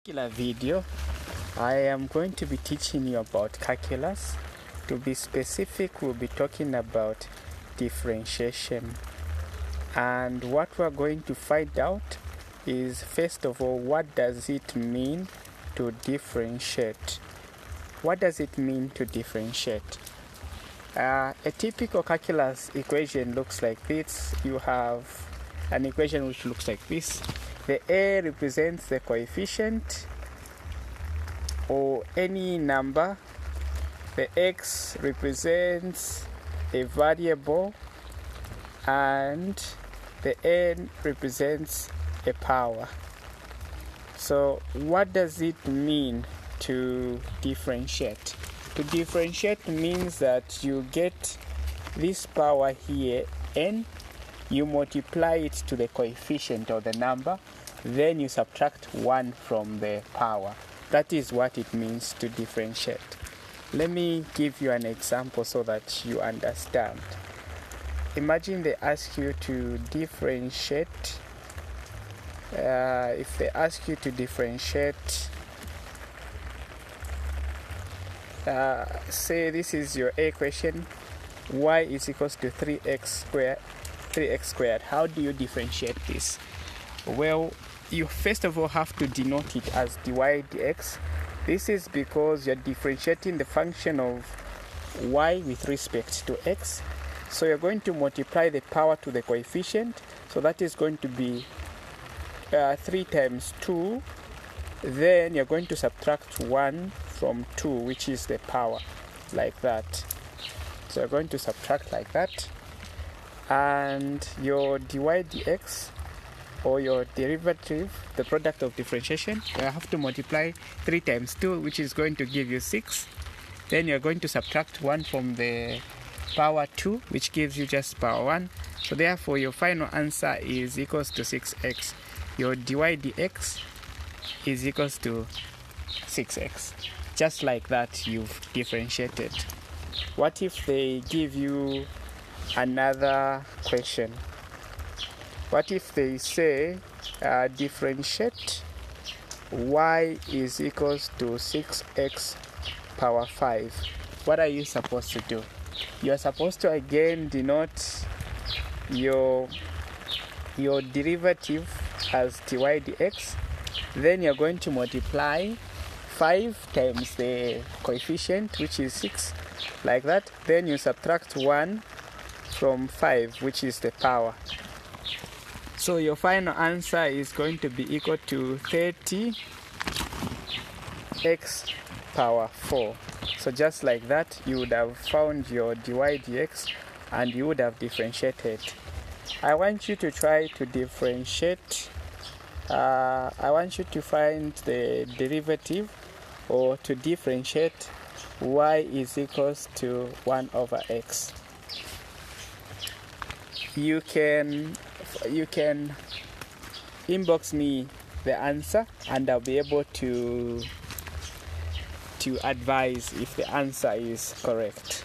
particular video, I am going to be teaching you about calculus. To be specific, we'll be talking about differentiation. And what we're going to find out is, first of all, what does it mean to differentiate? What does it mean to differentiate? A typical calculus equation looks like this. You have an equation which looks like this. The A represents the coefficient or any number. The X represents a variable, and the N represents a power. So what does it mean to differentiate? To differentiate means that you get this power here, N, you multiply it to the coefficient or the number, then you subtract 1 from the power. That is what it means to differentiate. Let me give you an example so that you understand. Imagine they ask you to differentiate. If they ask you to differentiate, say this is your A question, y is equals to 3x squared. How do you differentiate this? Well, you first of all have to denote it as dy dx. This is because you're differentiating the function of y with respect to x. So you're going to multiply the power to the coefficient. So that is going to be 3 times 2. Then you're going to subtract 1 from 2, which is the power, like that. So you're going to subtract like that. And your dy dx, or your derivative, the product of differentiation, you have to multiply 3 times 2, which is going to give you 6. Then you're going to subtract 1 from the power 2, which gives you just power 1. So therefore your final answer is equals to 6x. Your dy dx is equals to 6x. Just like that, you've differentiated. What if they give you another question? What if they say differentiate y is equals to 6x power 5? What are you supposed to do? You are supposed to again denote your derivative as dy dx. Then you're going to multiply 5 times the coefficient, which is 6, like that. Then you subtract 1 from 5, which is the power. So your final answer is going to be equal to 30x power 4. So just like that, you would have found your dy dx and you would have differentiated. I want you to try to differentiate. I want you to find the derivative, or to differentiate y is equals to 1 over x. You can inbox me the answer and I'll be able to advise if the answer is correct.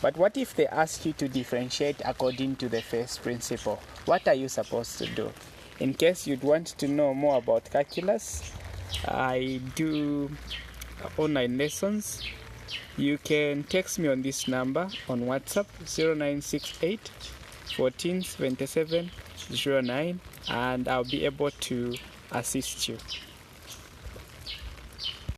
But what if they ask you to differentiate according to the first principle? What are you supposed to do? In case you'd want to know more about calculus, I do online lessons. You can text me on this number on WhatsApp, 0968 14 77 09, and I'll be able to assist you.